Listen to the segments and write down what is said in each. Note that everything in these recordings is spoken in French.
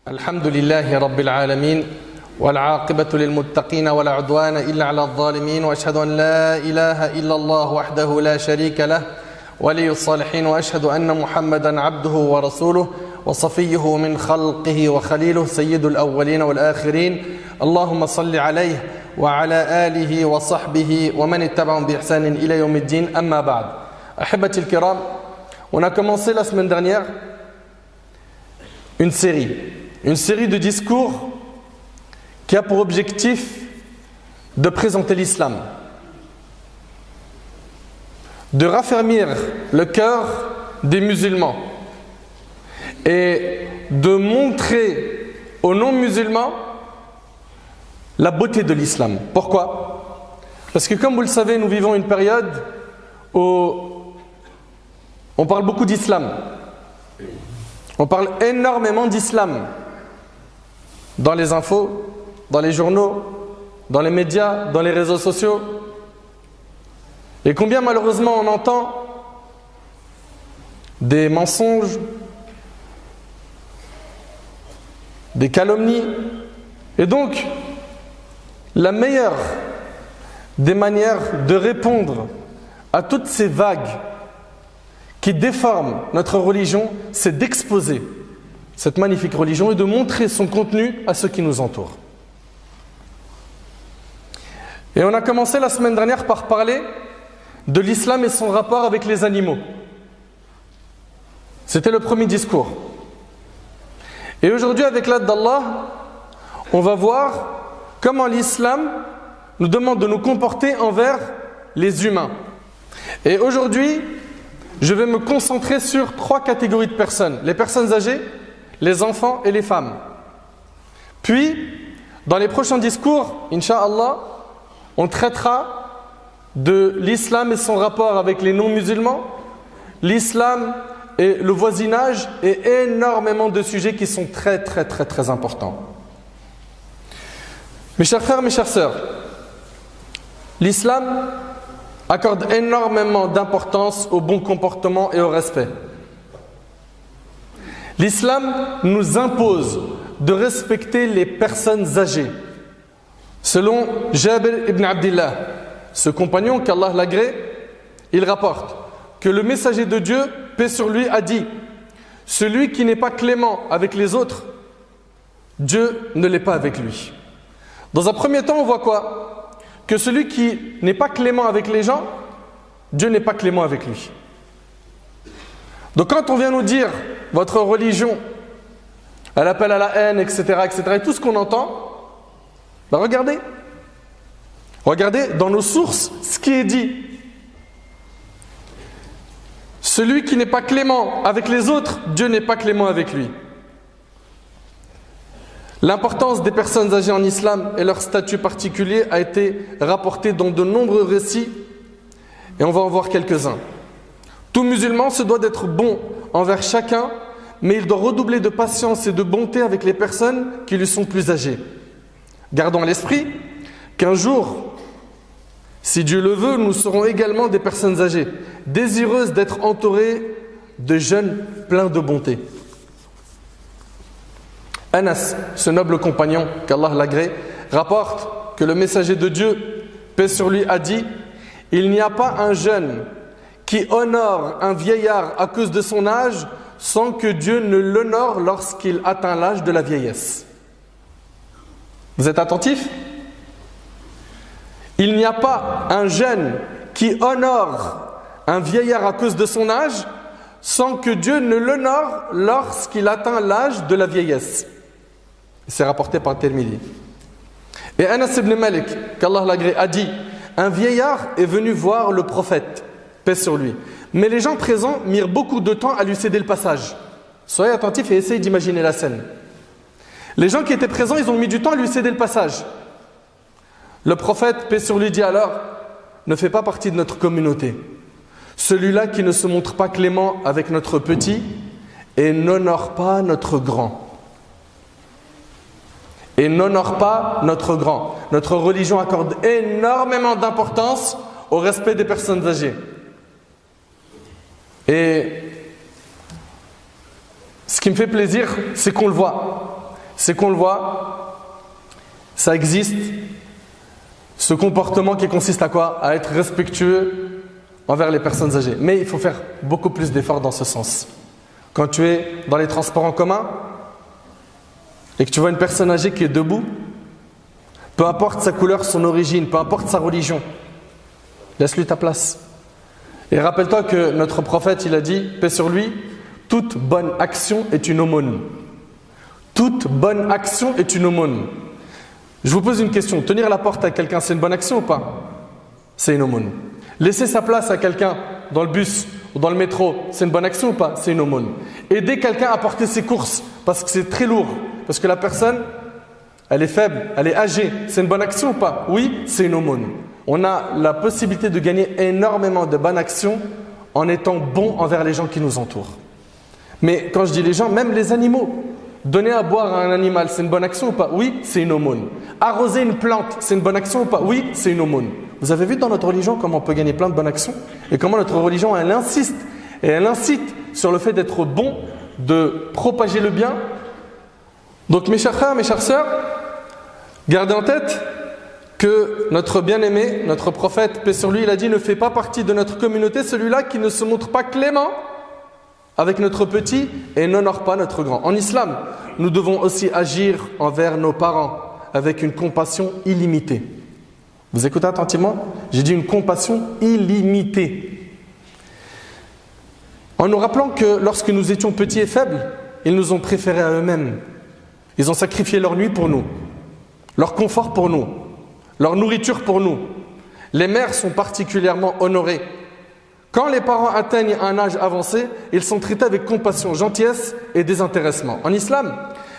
الحمد لله رب العالمين والعاقبة للمتقين ولا عدوان إلا على الظالمين وأشهد أن لا إله إلا الله وحده لا شريك له ولي الصالحين وأشهد أن محمدا عبده ورسوله وصفيه من خلقه وخليله سيد الأولين والآخرين اللهم صل عليه وعلى آله وصحبه ومن اتبعهم بإحسان إلى يوم الدين أما بعد أحبتي الكرام. On a commencé la semaine dernière une série de discours qui a pour objectif de présenter l'islam, de raffermir le cœur des musulmans et de montrer aux non-musulmans la beauté de l'islam. Pourquoi? Parce que comme vous le savez, nous vivons une période où on parle beaucoup d'islam. On parle énormément d'islam dans les infos, dans les journaux, dans les médias, dans les réseaux sociaux. Et combien malheureusement on entend des mensonges, des calomnies. Et donc, la meilleure des manières de répondre à toutes ces vagues qui déforment notre religion, c'est d'exposer cette magnifique religion et de montrer son contenu à ceux qui nous entourent. Et on a commencé la semaine dernière par parler de l'islam et son rapport avec les animaux. C'était le premier discours. Et aujourd'hui, avec l'aide d'Allah, on va voir comment l'islam nous demande de nous comporter envers les humains. Et aujourd'hui, je vais me concentrer sur 3 catégories de personnes. Les personnes âgées, les enfants et les femmes. Puis, dans les prochains discours, Inch'Allah, on traitera de l'islam et son rapport avec les non-musulmans, l'islam et le voisinage et énormément de sujets qui sont très importants. Mes chers frères, mes chères sœurs, l'islam accorde énormément d'importance au bon comportement et au respect. L'islam nous impose de respecter les personnes âgées. Selon Jabir ibn Abdillah, ce compagnon qu'Allah l'agrée, il rapporte que le messager de Dieu, paix sur lui, a dit: celui qui n'est pas clément avec les autres, Dieu ne l'est pas avec lui. Dans un premier temps, on voit quoi? Que celui qui n'est pas clément avec les gens, Dieu n'est pas clément avec lui. Donc quand on vient nous dire votre religion, elle appelle à la haine, etc., et tout ce qu'on entend, ben regardez dans nos sources ce qui est dit. Celui qui n'est pas clément avec les autres, Dieu n'est pas clément avec lui. L'importance des personnes âgées en islam et leur statut particulier a été rapportée dans de nombreux récits et on va en voir quelques-uns. Tout musulman se doit d'être bon envers chacun, mais il doit redoubler de patience et de bonté avec les personnes qui lui sont plus âgées. Gardons à l'esprit qu'un jour, si Dieu le veut, nous serons également des personnes âgées, désireuses d'être entourées de jeunes pleins de bonté. Anas, ce noble compagnon qu'Allah l'agrée, rapporte que le messager de Dieu, paix sur lui, a dit: il n'y a pas un jeune qui honore un vieillard à cause de son âge sans que Dieu ne l'honore lorsqu'il atteint l'âge de la vieillesse. Vous êtes attentifs? Il n'y a pas un jeune qui honore un vieillard à cause de son âge sans que Dieu ne l'honore lorsqu'il atteint l'âge de la vieillesse. C'est rapporté par Tirmidhi. Et Anas ibn Malik, qu'Allah l'agrée, a dit: un vieillard est venu voir le prophète, paix sur lui. Mais les gens présents mirent beaucoup de temps à lui céder le passage. Soyez attentifs et essayez d'imaginer la scène. Les gens qui étaient présents, ils ont mis du temps à lui céder le passage. Le prophète, paix sur lui, dit alors: ne fait pas partie de notre communauté. Celui-là qui ne se montre pas clément avec notre petit et n'honore pas notre grand. Et n'honore pas notre grand. Notre religion accorde énormément d'importance au respect des personnes âgées. Et ce qui me fait plaisir, c'est qu'on le voit. c'est qu'on le voit, ça existe, ce comportement qui consiste à quoi? À être respectueux envers les personnes âgées. Mais il faut faire beaucoup plus d'efforts dans ce sens. Quand tu es dans les transports en commun et que tu vois une personne âgée qui est debout, peu importe sa couleur, son origine, peu importe sa religion, laisse-lui ta place. Et rappelle-toi que notre prophète, il a dit, paix sur lui, toute bonne action est une aumône. Toute bonne action est une aumône. Je vous pose une question, tenir la porte à quelqu'un, c'est une bonne action ou pas? C'est une aumône. Laisser sa place à quelqu'un dans le bus ou dans le métro, c'est une bonne action ou pas? C'est une aumône. Aider quelqu'un à porter ses courses parce que c'est très lourd, parce que la personne, elle est faible, elle est âgée, c'est une bonne action ou pas? Oui, c'est une aumône. On a la possibilité de gagner énormément de bonnes actions en étant bon envers les gens qui nous entourent. Mais quand je dis les gens, même les animaux. Donner à boire à un animal, c'est une bonne action ou pas? Oui, c'est une aumône. Arroser une plante, c'est une bonne action ou pas? Oui, c'est une aumône. Vous avez vu dans notre religion comment on peut gagner plein de bonnes actions? Et comment notre religion, elle insiste et elle incite sur le fait d'être bon, de propager le bien. Donc mes chers frères, mes chères sœurs, gardez en tête que notre bien-aimé, notre prophète, paix sur lui, il a dit, ne fait pas partie de notre communauté celui-là qui ne se montre pas clément avec notre petit et n'honore pas notre grand. En islam, nous devons aussi agir envers nos parents avec une compassion illimitée. Vous écoutez attentivement? J'ai dit une compassion illimitée. En nous rappelant que lorsque nous étions petits et faibles, ils nous ont préférés à eux-mêmes. Ils ont sacrifié leur nuit pour nous, leur confort pour nous, leur nourriture pour nous. Les mères sont particulièrement honorées. Quand les parents atteignent un âge avancé, ils sont traités avec compassion, gentillesse et désintéressement. En islam,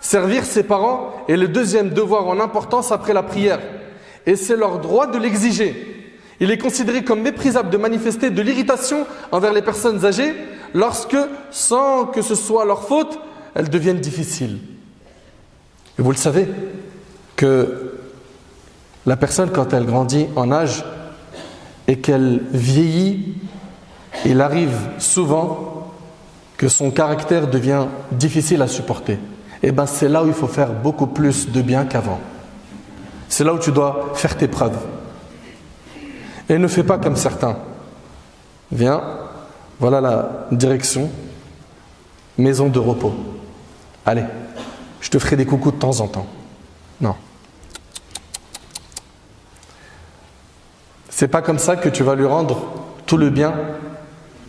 servir ses parents est le deuxième devoir en importance après la prière. Et c'est leur droit de l'exiger. Il est considéré comme méprisable de manifester de l'irritation envers les personnes âgées lorsque, sans que ce soit leur faute, elles deviennent difficiles. Et vous le savez, que la personne, quand elle grandit en âge et qu'elle vieillit, il arrive souvent que son caractère devient difficile à supporter. Et bien c'est là où il faut faire beaucoup plus de bien qu'avant. C'est là où tu dois faire tes preuves. Et ne fais pas comme certains. Viens, voilà la direction, maison de repos. Allez, je te ferai des coucous de temps en temps. Non. C'est pas comme ça que tu vas lui rendre tout le bien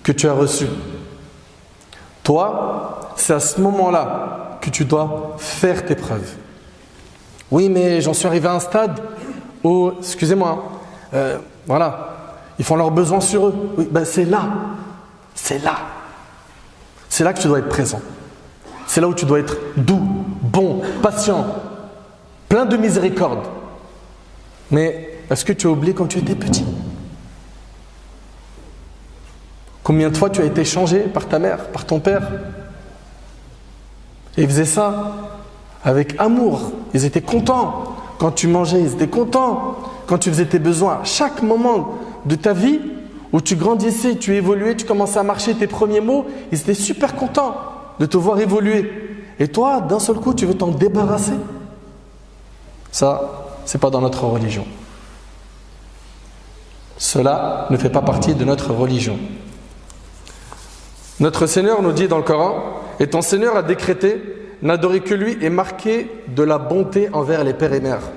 que tu as reçu. Toi, c'est à ce moment-là que tu dois faire tes preuves. Oui, mais j'en suis arrivé à un stade où, excusez-moi, voilà, ils font leurs besoins sur eux. Oui, ben c'est là que tu dois être présent. C'est là où tu dois être doux, bon, patient, plein de miséricorde. Mais est-ce que tu as oublié quand tu étais petit? Combien de fois tu as été changé par ta mère, par ton père? Et ils faisaient ça avec amour. Ils étaient contents. Quand tu mangeais, ils étaient contents. Quand tu faisais tes besoins, chaque moment de ta vie où tu grandissais, tu évoluais, tu commençais à marcher tes premiers mots, ils étaient super contents de te voir évoluer. Et toi, d'un seul coup, tu veux t'en débarrasser? Ça, c'est pas dans notre religion. Cela ne fait pas partie de notre religion. Notre Seigneur nous dit dans le Coran, et ton Seigneur a décrété, n'adorer que lui et marquer de la bonté envers les pères et mères.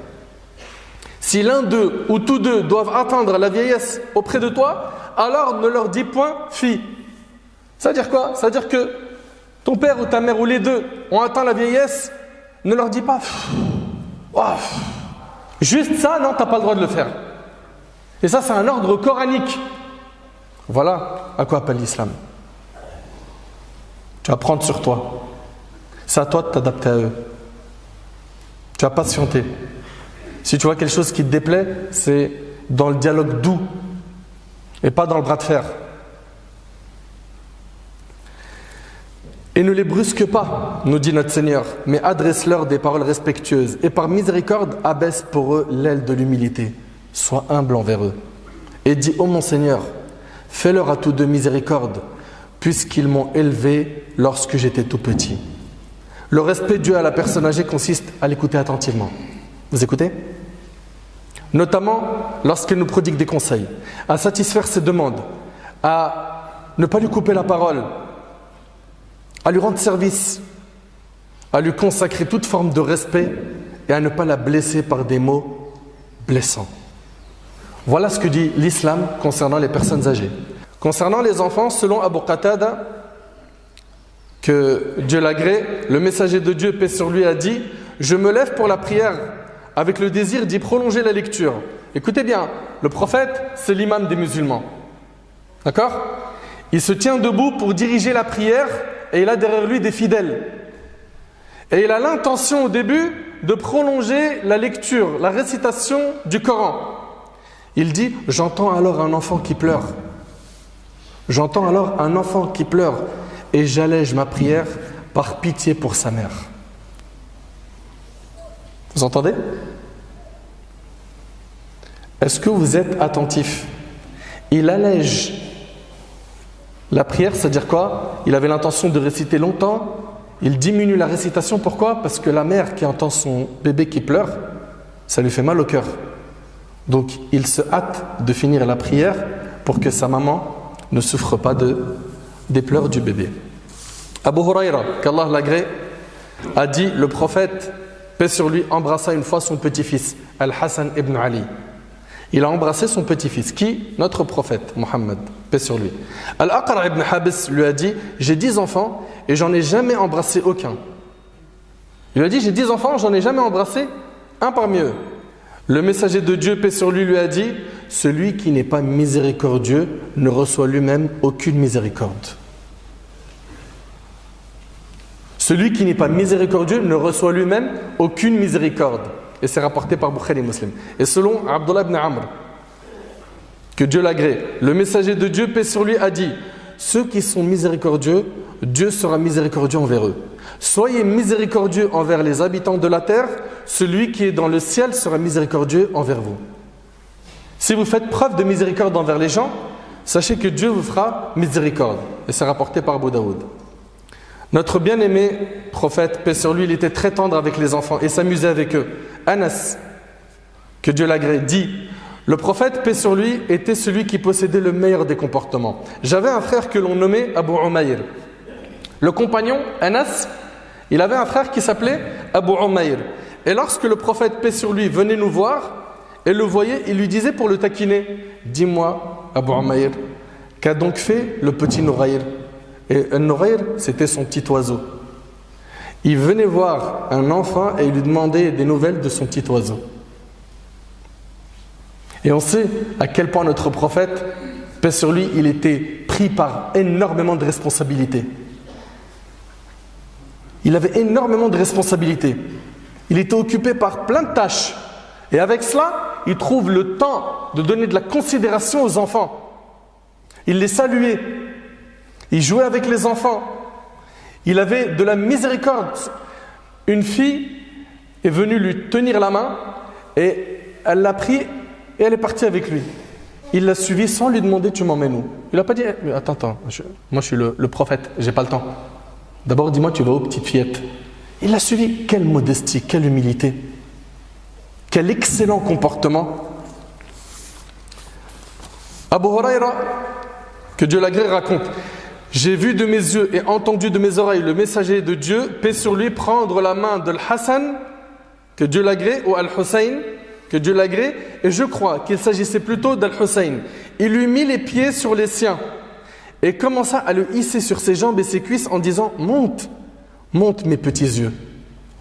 Si l'un d'eux ou tous deux doivent atteindre la vieillesse auprès de toi, alors ne leur dis point fi. Ça veut dire quoi? Ça veut dire que ton père ou ta mère ou les deux ont atteint la vieillesse, ne leur dis pas juste ça, non, tu n'as pas le droit de le faire. Et ça, c'est un ordre coranique. Voilà à quoi appelle l'islam. Tu vas prendre sur toi. C'est à toi de t'adapter à eux. Tu vas patienter. Si tu vois quelque chose qui te déplaît, c'est dans le dialogue doux et pas dans le bras de fer. Et ne les brusque pas, nous dit notre Seigneur, mais adresse-leur des paroles respectueuses et par miséricorde abaisse pour eux l'aile de l'humilité. Sois humble envers eux. Et dis, ô mon Seigneur, fais-leur à tous deux miséricorde, puisqu'ils m'ont élevé lorsque j'étais tout petit. Le respect dû à la personne âgée consiste à l'écouter attentivement. Vous écoutez? Notamment lorsqu'elle nous prodigue des conseils, à satisfaire ses demandes, à ne pas lui couper la parole, à lui rendre service, à lui consacrer toute forme de respect et à ne pas la blesser par des mots blessants. Voilà ce que dit l'islam concernant les personnes âgées. Concernant les enfants, selon Abu Qatada, que Dieu l'agrée, le messager de Dieu, paix sur lui, a dit « Je me lève pour la prière avec le désir d'y prolonger la lecture. » Écoutez bien, le prophète, c'est l'imam des musulmans. D'accord? Il se tient debout pour diriger la prière et il a derrière lui des fidèles. Et il a l'intention au début de prolonger la lecture, la récitation du Coran. Il dit « J'entends alors un enfant qui pleure. J'entends alors un enfant qui pleure et j'allège ma prière par pitié pour sa mère. » Vous entendez? Est-ce que vous êtes attentif? Il allège la prière, c'est-à-dire quoi? Il avait l'intention de réciter longtemps. Il diminue la récitation, pourquoi? Parce que la mère qui entend son bébé qui pleure, ça lui fait mal au cœur. Donc il se hâte de finir la prière pour que sa maman ne souffre pas des pleurs du bébé. Abu Huraira, qu'Allah l'agrée, a dit, le prophète, paix sur lui, embrassa une fois son petit-fils, Al-Hassan ibn Ali. Il a embrassé son petit-fils. Qui? Notre prophète, Mohammed, paix sur lui. Al-Aqra ibn Habis lui a dit, j'ai 10 enfants et j'en ai jamais embrassé aucun. Il lui a dit, j'ai 10 enfants, j'en ai jamais embrassé un parmi eux. Le messager de Dieu, paix sur lui a dit, celui qui n'est pas miséricordieux ne reçoit lui-même aucune miséricorde. Celui qui n'est pas miséricordieux ne reçoit lui-même aucune miséricorde. Et c'est rapporté par Bukhari et Muslim. Et selon Abdullah ibn Amr, que Dieu l'agrée, le messager de Dieu, paix sur lui, a dit, ceux qui sont miséricordieux, Dieu sera miséricordieux envers eux. Soyez miséricordieux envers les habitants de la terre, celui qui est dans le ciel sera miséricordieux envers vous. Si vous faites preuve de miséricorde envers les gens, sachez que Dieu vous fera miséricorde. Et c'est rapporté par Abu Daoud. Notre bien-aimé prophète, paix sur lui, il était très tendre avec les enfants et s'amusait avec eux. Anas, que Dieu l'agrée, dit, le prophète, paix sur lui, était celui qui possédait le meilleur des comportements. J'avais un frère que l'on nommait Abu Umayr. Le compagnon, Anas, il avait un frère qui s'appelait Abu Umayr. Et lorsque le prophète, paix sur lui, venait nous voir et le voyait, il lui disait pour le taquiner, dis-moi, Abu Umayr, qu'a donc fait le petit Nourayr? Et un Nourayr, c'était son petit oiseau. Il venait voir un enfant et il lui demandait des nouvelles de son petit oiseau. Et on sait à quel point notre prophète, paix sur lui, il était pris par énormément de responsabilités. Il avait énormément de responsabilités. Il était occupé par plein de tâches. Et avec cela, il trouve le temps de donner de la considération aux enfants. Il les saluait. Il jouait avec les enfants. Il avait de la miséricorde. Une fille est venue lui tenir la main et elle l'a pris et elle est partie avec lui. Il l'a suivi sans lui demander tu m'emmènes où. Il n'a pas dit attends, moi je suis le prophète, j'ai pas le temps. D'abord dis-moi tu vas où petite fillette. Il l'a suivi. Quelle modestie, quelle humilité, quel excellent comportement. Abu Huraira, que Dieu l'agrée, raconte, j'ai vu de mes yeux et entendu de mes oreilles le messager de Dieu, paix sur lui, prendre la main de Al-Hassan, que Dieu l'agrée, ou Al-Hussein, que Dieu l'agrée, et je crois qu'il s'agissait plutôt d'Al-Hussein. Il lui mit les pieds sur les siens et commença à le hisser sur ses jambes et ses cuisses en disant « Monte, monte mes petits yeux ».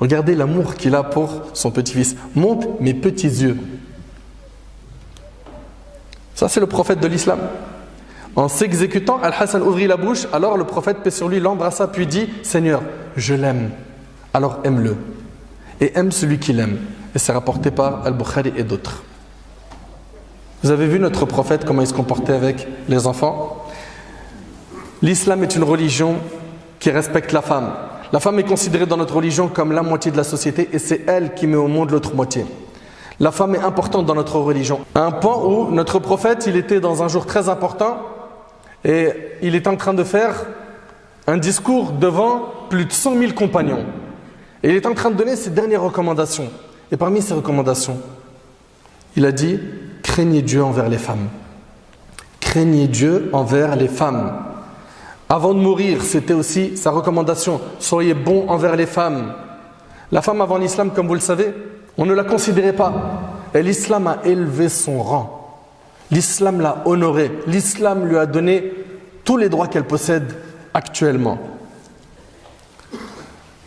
Regardez l'amour qu'il a pour son petit-fils. « Monte mes petits yeux ». Ça c'est le prophète de l'islam. En s'exécutant, Al-Hassan ouvrit la bouche, alors le prophète, paix sur lui, l'embrassa puis dit « Seigneur, je l'aime, alors aime-le, et aime celui qui l'aime ». Et c'est rapporté par Al-Bukhari et d'autres. Vous avez vu notre prophète, comment il se comportait avec les enfants? L'islam est une religion qui respecte la femme. La femme est considérée dans notre religion comme la moitié de la société et c'est elle qui met au monde l'autre moitié. La femme est importante dans notre religion. À un point où notre prophète, il était dans un jour très important et il est en train de faire un discours devant plus de 100 000 compagnons. Et il est en train de donner ses dernières recommandations. Et parmi ces recommandations, il a dit « Craignez Dieu envers les femmes ». Craignez Dieu envers les femmes. Avant de mourir, c'était aussi sa recommandation « Soyez bons envers les femmes ». La femme avant l'islam, comme vous le savez, on ne la considérait pas. Et l'islam a élevé son rang. L'islam l'a honorée. L'islam lui a donné tous les droits qu'elle possède actuellement.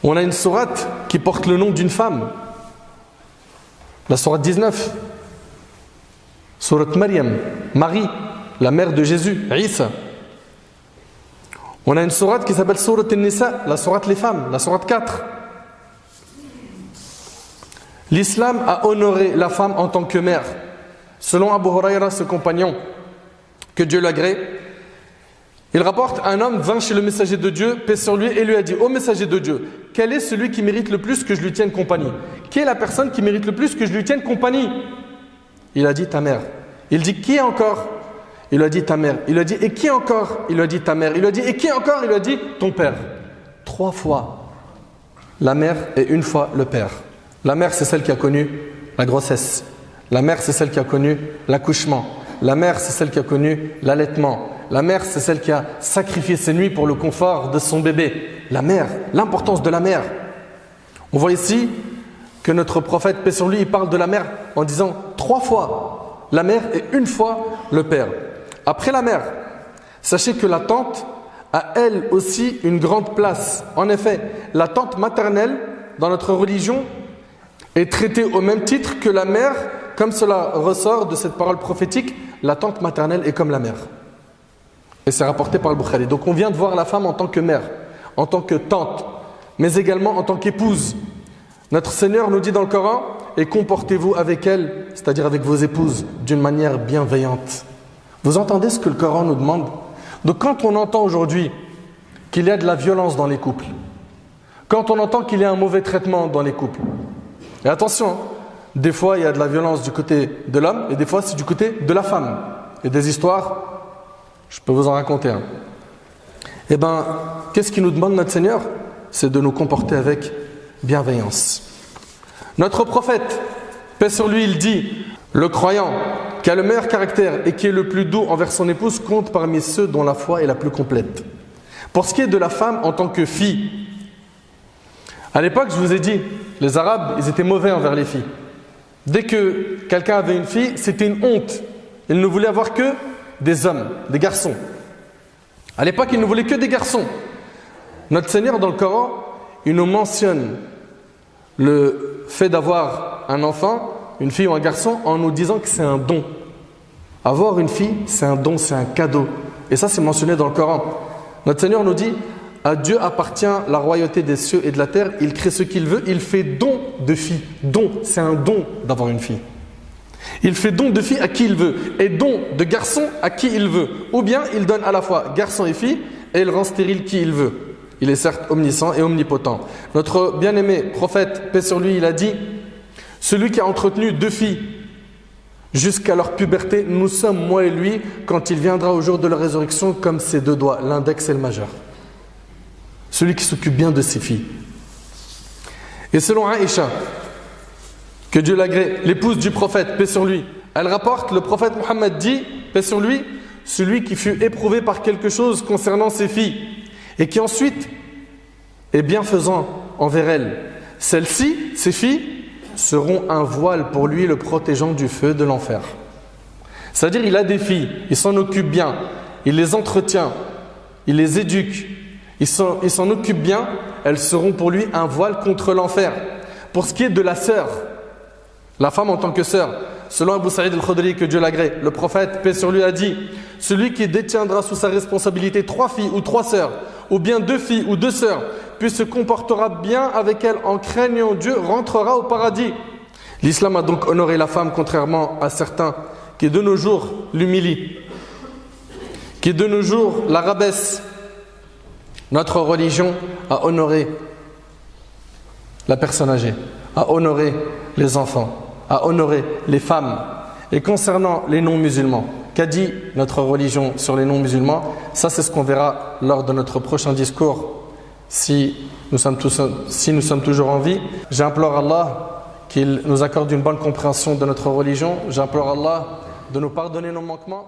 On a une sourate qui porte le nom d'une femme. La sourate 19. Sourate Maryam, Marie, la mère de Jésus, Isa. On a une sourate qui s'appelle Sourate An-Nisa, la sourate les femmes, la sourate 4. L'islam a honoré la femme en tant que mère. Selon Abu Huraira, ce compagnon, que Dieu l'agrée, il rapporte, un homme vint chez le messager de Dieu, paix sur lui, et lui a dit « Ô messager de Dieu, quel est celui qui mérite le plus que je lui tienne compagnie? Qui est la personne qui mérite le plus que je lui tienne compagnie ?» Il a dit « Ta mère ». Il dit « Qui encore ?» Il lui a dit « Ta mère ». Il lui a dit « Et qui encore ?» Il lui a dit « Ta mère ». Il lui a dit « Et qui encore ?» Il lui a dit « Ton père ». 3 fois la mère et 1 fois le père. La mère, c'est celle qui a connu la grossesse. La mère, c'est celle qui a connu l'accouchement. La mère, c'est celle qui a connu l'allaitement. La mère, c'est celle qui a sacrifié ses nuits pour le confort de son bébé. La mère, l'importance de la mère. On voit ici que notre prophète, paix sur lui, il parle de la mère en disant 3 fois la mère et 1 fois le père. Après la mère, sachez que la tante a elle aussi une grande place. En effet, la tante maternelle dans notre religion est traitée au même titre que la mère, comme cela ressort de cette parole prophétique, la tante maternelle est comme la mère. Et c'est rapporté par le Bukhari. Donc on vient de voir la femme en tant que mère, en tant que tante, mais également en tant qu'épouse. Notre Seigneur nous dit dans le Coran, et comportez-vous avec elle, c'est-à-dire avec vos épouses, d'une manière bienveillante. Vous entendez ce que le Coran nous demande? Donc quand on entend aujourd'hui qu'il y a de la violence dans les couples, quand on entend qu'il y a un mauvais traitement dans les couples, et attention, des fois il y a de la violence du côté de l'homme, et des fois c'est du côté de la femme. Et des histoires, je peux vous en raconter un. Eh bien, qu'est-ce qu'il nous demande notre Seigneur? C'est de nous comporter avec bienveillance. Notre prophète, paix sur lui, il dit, le croyant qui a le meilleur caractère et qui est le plus doux envers son épouse compte parmi ceux dont la foi est la plus complète. Pour ce qui est de la femme en tant que fille, à l'époque, je vous ai dit, les Arabes, ils étaient mauvais envers les filles. Dès que quelqu'un avait une fille, c'était une honte. Ils ne voulaient avoir que des hommes, des garçons. À l'époque, ils ne voulaient que des garçons. Notre Seigneur, dans le Coran, il nous mentionne le fait d'avoir un enfant, une fille ou un garçon, en nous disant que c'est un don. Avoir une fille, c'est un don, c'est un cadeau. Et ça, c'est mentionné dans le Coran. Notre Seigneur nous dit, à Dieu appartient la royauté des cieux et de la terre, il crée ce qu'il veut, il fait don de fille. Don, c'est un don d'avoir une fille. Il fait don de fille à qui il veut et don de garçon à qui il veut. Ou bien il donne à la fois garçon et fille et il rend stérile qui il veut. Il est certes omniscient et omnipotent. Notre bien-aimé prophète, paix sur lui, il a dit « Celui qui a entretenu 2 filles jusqu'à leur puberté, nous sommes, moi et lui, quand il viendra au jour de la résurrection, comme ses 2 doigts, l'index et le majeur. » Celui qui s'occupe bien de ses filles. Et selon Aïcha, que Dieu l'agrée, l'épouse du prophète, paix sur lui, elle rapporte, le prophète Mohammed dit, paix sur lui, celui qui fut éprouvé par quelque chose concernant ses filles et qui ensuite est bienfaisant envers elles. Celles-ci, ses filles, seront un voile pour lui le protégeant du feu de l'enfer. C'est-à-dire, il a des filles, il s'en occupe bien, il les entretient, il les éduque, il s'en occupe bien, elles seront pour lui un voile contre l'enfer. Pour ce qui est de la sœur, la femme en tant que sœur, selon Abu Saïd al-Khudri, que Dieu l'agrée, le prophète, paix sur lui, a dit « Celui qui détiendra sous sa responsabilité 3 filles ou 3 sœurs, ou bien 2 filles ou 2 sœurs, puis se comportera bien avec elles en craignant Dieu, rentrera au paradis. » L'islam a donc honoré la femme, contrairement à certains qui de nos jours l'humilient, qui de nos jours la rabaissent. Notre religion a honoré la personne âgée, a honoré les enfants, a honoré les femmes. Et concernant les non-musulmans, qu'a dit notre religion sur les non-musulmans? Ça, c'est ce qu'on verra lors de notre prochain discours si nous sommes toujours en vie. J'implore Allah qu'il nous accorde une bonne compréhension de notre religion. J'implore Allah de nous pardonner nos manquements.